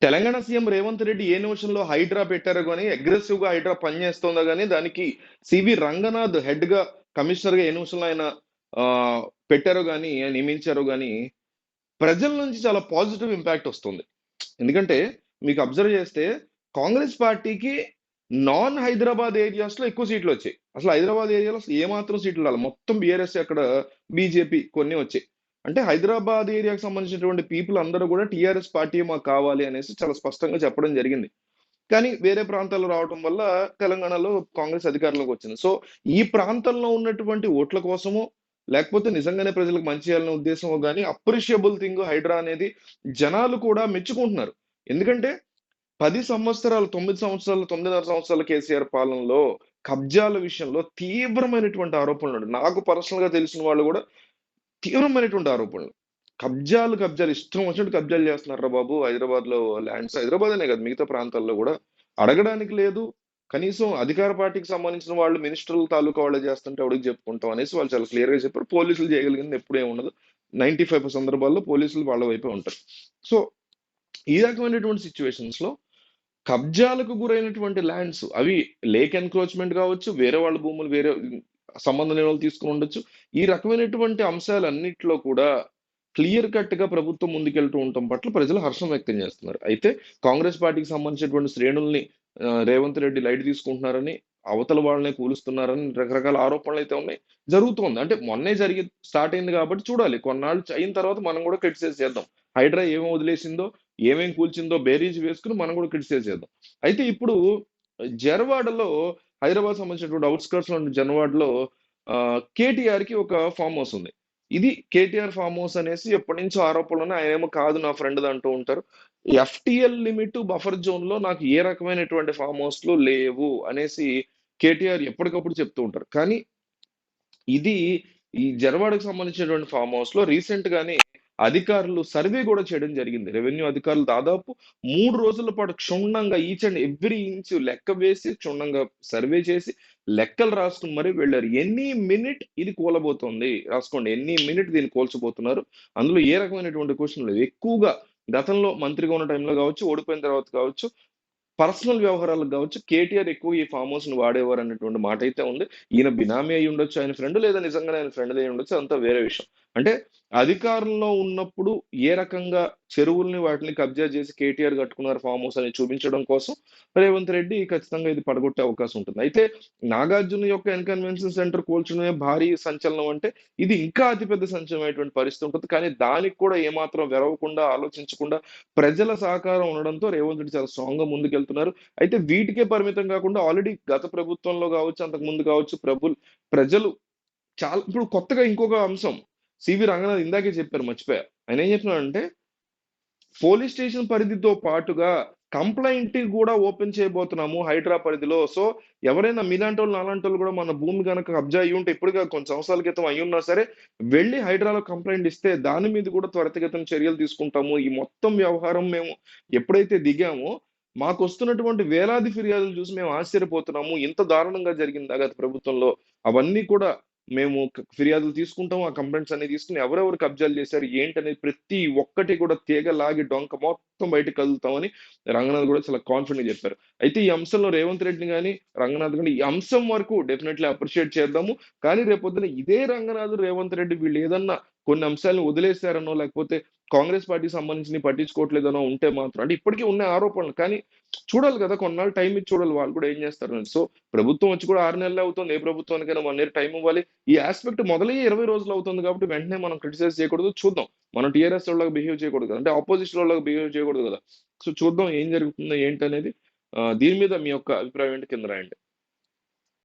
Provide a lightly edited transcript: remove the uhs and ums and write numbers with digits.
Telangana CM Revanth Reddy ఏ నిమిషంలో హైడ్రా పెట్టారో గానీ, అగ్రెసివ్ గా హైడ్రా పనిచేస్తుందో గానీ, దానికి సివి రంగనాథ్ హెడ్ గా కమిషనర్ గా ఏ నిమిషంలో ఆయన ఆహ్, పెట్టారో గానీ, నియమించారో గానీ, ప్రజల నుంచి చాలా పాజిటివ్ ఇంపాక్ట్ వస్తుంది. ఎందుకంటే మీకు అబ్జర్వ్ చేస్తే కాంగ్రెస్ పార్టీకి నాన్ హైదరాబాద్ ఏరియాస్ లో ఎక్కువ సీట్లు వచ్చాయి. అసలు హైదరాబాద్ ఏరియాలో అసలు ఏమాత్రం సీట్లు రాలేదు. మొత్తం బీఆర్ఎస్ అక్కడ బీజేపీ కొన్ని వచ్చాయి. అంటే హైదరాబాద్ ఏరియాకి సంబంధించినటువంటి పీపుల్ అందరూ కూడా టీఆర్ఎస్ పార్టీ మాకు కావాలి అనేసి చాలా స్పష్టంగా చెప్పడం జరిగింది. కానీ వేరే ప్రాంతాల్లో రావటం వల్ల తెలంగాణలో కాంగ్రెస్ అధికారంలోకి వచ్చింది. సో ఈ ప్రాంతంలో ఉన్నటువంటి ఓట్ల కోసమో, లేకపోతే నిజంగానే ప్రజలకు మంచి చేయాలనే ఉద్దేశమో గాని అప్రిషియబుల్ థింగ్ హైడ్రా అనేది జనాలు కూడా మెచ్చుకుంటున్నారు. ఎందుకంటే 10 సంవత్సరాలు, 9 సంవత్సరాలు, 9.5 సంవత్సరాల కేసీఆర్ పాలనలో కబ్జాల విషయంలో తీవ్రమైనటువంటి ఆరోపణలున్నాయి. నాకు పర్సనల్‌గా తెలిసిన వాళ్ళు గూడా తీవ్రమైనటువంటి ఆరోపణలు. కబ్జాలు ఇష్టం వచ్చినట్టు కబ్జాలు చేస్తున్నార్రా బాబు! హైదరాబాద్‌లో ల్యాండ్స్ హైదరాబాద్ అనే కాదు మిగతా ప్రాంతాల్లో గూడా. అడగడానికి లేదు. కనీసం అధికార పార్టీకి సంబంధించిన వాళ్ళు మినిస్టర్‌ల తాలూకా వాళ్ళే చేస్తుంటే ఎవడికి చెప్పుకుంటాం అనేసి వాళ్ళు చాలా క్లియర్‌గా చెప్పారు. పోలీసులు చేయగలిగింది ఎప్పుడు ఏముండదు. 95% సందర్భాల్లో పోలీసులు వాళ్ళ వైపే ఉంటారు. సో, ఈ రకమైనటువంటి సిట్యుయేషన్స్‌లో కబ్జాలకు గురైనటువంటి ల్యాండ్స్ అవి లేక్ ఎన్క్రోచ్‌మెంట్ గావచ్చు, వేరే వాళ్ళ భూములు వేరే సంబంధం లేని వాళ్ళు తీసుకొని ఉండొచ్చు. ఈ రకమైనటువంటి అంశాలన్నిట్లో కూడా క్లియర్ కట్‌గా ప్రభుత్వం ముందుకెళ్తూ ఉండటం పట్ల ప్రజలు హర్షం వ్యక్తం చేస్తున్నారు. అయితే కాంగ్రెస్ పార్టీకి సంబంధించినటువంటి శ్రేణుల్ని రేవంత్ రెడ్డి లైట్ తీసుకుంటున్నారని, అవతల వాళ్ళనే కూలుస్తున్నారని రకరకాల ఆరోపణలైతే ఉన్నాయి. జరుగుతోంది. అంటే మొన్నే స్టార్ట్ అయింది కాబట్టి చూడాలి. కొన్నాళ్ళు అయిన తర్వాత మనం కూడా క్రిటిసైజ్ చేద్దాం. హైడ్రా ఏమి వదిలేసిందో, ఏమేం కూల్చిందో బేరీజు వేసుకొని మనం కూడా క్రిటిసైజ్ చేద్దాం. అయితే ఇప్పుడు జెరవాడలో హైదరాబాద్ సంబంధించినటువంటి ఔట్‌స్కర్ట్స్‌లో ఉన్న జనవాడలో కేటీఆర్‌కి ఒక ఫార్మ్ హౌస్ ఉంది. ఇది కేటీఆర్ ఫార్మ్ హౌస్ అనేసి ఎప్పటినుంచో ఆరోపణలున్నాయి. ఆయనేమో కాదు నా ఫ్రెండ్‌ది అంటూ ఉంటారు. ఎఫ్‌టీఎల్ లిమిట్ బఫర్ జోన్‌లో నాకు ఏ రకమైనటువంటి ఫార్మ్ హౌస్‌లు లేవు అనేసి కేటీఆర్ ఎప్పటికప్పుడు చెప్తూ ఉంటారు. కానీ ఇది ఈ జరవాడకు సంబంధించినటువంటి ఫార్మ్ హౌస్‌లో రీసెంట్ గానే అధికారులు సర్వే గూడా చేయడం జరిగింది. రెవెన్యూ అధికారులు దాదాపు 3 రోజుల పాటు క్షుణ్ణంగా ఈచ్ అండ్ ఎవ్రీ ఇంచ్ లెక్క వేసి, క్షుణ్ణంగా సర్వే చేసి, లెక్కలు రాసుకొని మరి వెళ్లారు. ఎనీ మినిట్ ఇది కూలబోతోంది. రాసుకోండి. ఎనీ మినిట్ దీన్ని కూల్చబోతున్నారు. అందులో ఏ రకమైనటువంటి క్వెషన్ లేదు. ఎక్కువగా గతంలో మంత్రిగా ఉన్న టైంలో గావచ్చు, ఓడిపోయిన తర్వాత కావచ్చు, పర్సనల్ వ్యవహారాలకు గావచ్చు, కేటీఆర్ ఎక్కువ ఈ ఫార్మ్ హౌస్‌ని వాడేవారు అన్నటువంటి మాటైతే ఉంది. ఈయన బినామీ అయ్యుండొచ్చు ఆయన ఫ్రెండ్, లేదా నిజంగానే ఆయన ఫ్రెండ్‌దే అయ్యుండొచ్చు. అదంతా వేరే విషయం. అంటే అధికారంలో ఉన్నప్పుడు ఏ రకంగా చెరువుల్ని వాటిని కబ్జా చేసి కేటీఆర్ కట్టుకున్నారు ఫార్మ్ హౌస్ అని చూపించడం కోసం రేవంత్ రెడ్డి ఖచ్చితంగా ఇది పడగొట్టే అవకాశం ఉంటుంది. అయితే నాగార్జున యొక్క కన్వెన్షన్ సెంటర్ కూల్చడమే భారీ సంచలనం అంటే ఇది ఇంకా అతిపెద్ద సంచలనమైనటువంటి పరిస్థితి ఉంటుంది. కానీ దానికి కూడా ఏమాత్రం వెరవకుండా, ఆలోచించకుండా ప్రజల సహకారం ఉండడంతో రేవంత్ రెడ్డి చాలా స్ట్రాంగ్‌గా ముందుకెళ్తున్నారు. అయితే వీటికే పరిమితం కాకుండా ఆల్రెడీ గత ప్రభుత్వంలో గావచ్చు, అంతకుముందు కావచ్చు ప్రజలు చాలా ఇప్పుడు కొత్తగా ఇంకొక అంశం సివి రంగనాథ్ ఇందాకే చెప్పారు మర్చిపోయా. ఆయన ఏం చెప్తున్నారంటే పోలీస్ స్టేషన్ పరిధితో పాటుగా కంప్లెయింట్ కూడా ఓపెన్ చేయబోతున్నాము హైడ్రా పరిధిలో. సో, ఎవరైనా మీలాంటోళ్ళు, నాలాంటోళ్ళు కూడా మన భూమి గనక కబ్జా అయ్యుంటే ఇప్పుడు కాదు కొన్ని సంవత్సరాల క్రితం అయ్యున్నా సరే, వెళ్లి హైడ్రాలో కంప్లెయింట్ ఇస్తే దాని మీద కూడా త్వరితగతిన చర్యలు తీసుకుంటాము. ఈ మొత్తం వ్యవహారం మేము ఎప్పుడైతే దిగామో, మాకొస్తున్నటువంటి వేలాది ఫిర్యాదులు చూసి మేము ఆశ్చర్యపోతున్నాము. ఇంత దారుణంగా జరిగిందా గత ప్రభుత్వంలో? అవన్నీ కూడా మేము ఫిర్యాదులు తీసుకుంటాం. ఆ కంప్లెయింట్స్ అన్ని తీసుకొని ఎవరెవరు కబ్జాలు చేశారు, ఏంటనేది ప్రతి ఒక్కటి కూడా తీగ లాగి డొంక మొత్తం బయటకి కదులుతామని రంగనాథ్ కూడా చాలా కాన్ఫిడెంట్‌గా చెప్పారు. అయితే ఈ అంశంలో రేవంత్ రెడ్డిని గాని, రంగనాథ్ గాని ఈ అంశం వరకు డెఫినైట్‌లీ అప్రిషియేట్ చేద్దాము. కానీ రేపొద్దున ఇదే రంగనాథ్, రేవంత్ రెడ్డి వీళ్ళు ఏదన్నా కొన్ని అంశాలను వదిలేసారనో, లేకపోతే కాంగ్రెస్ పార్టీకి సంబంధించినవి పట్టించుకోవట్లేదనో ఉంటే మాత్రం అంటే ఇప్పటికి ఉన్నాయి ఆరోపణలు. కానీ చూడాలి కదా! కొన్నాళ్ళు టైమ్ ఇచ్చి చూడాలి వాళ్ళు కూడా ఏం చేస్తారని. సో, ప్రభుత్వం వచ్చి కూడా 6 నెలలే అవుతుంది. ఏ ప్రభుత్వానికైనా 1 ఇయర్ టైమ్ ఇవ్వాలి. ఈ యాస్పెక్ట్ మొదలయ్యి 20 రోజులు అవుతుంది కాబట్టి వెంటనే మనం క్రిటిసైజ్ చేయకూడదు. చూద్దాం. మనం టీఆర్ఎస్ వాళ్ళలాగా బిహేవ్ చేయకూడదు కదా! అంటే అపోజిషన్ వాళ్ళలాగా బిహేవ్ చేయకూడదు కదా! సో, చూద్దాం ఏం జరుగుతుందో ఏంటనేది. దీని మీద మీ యొక్క అభిప్రాయం ఏంటి కింద రాయండి.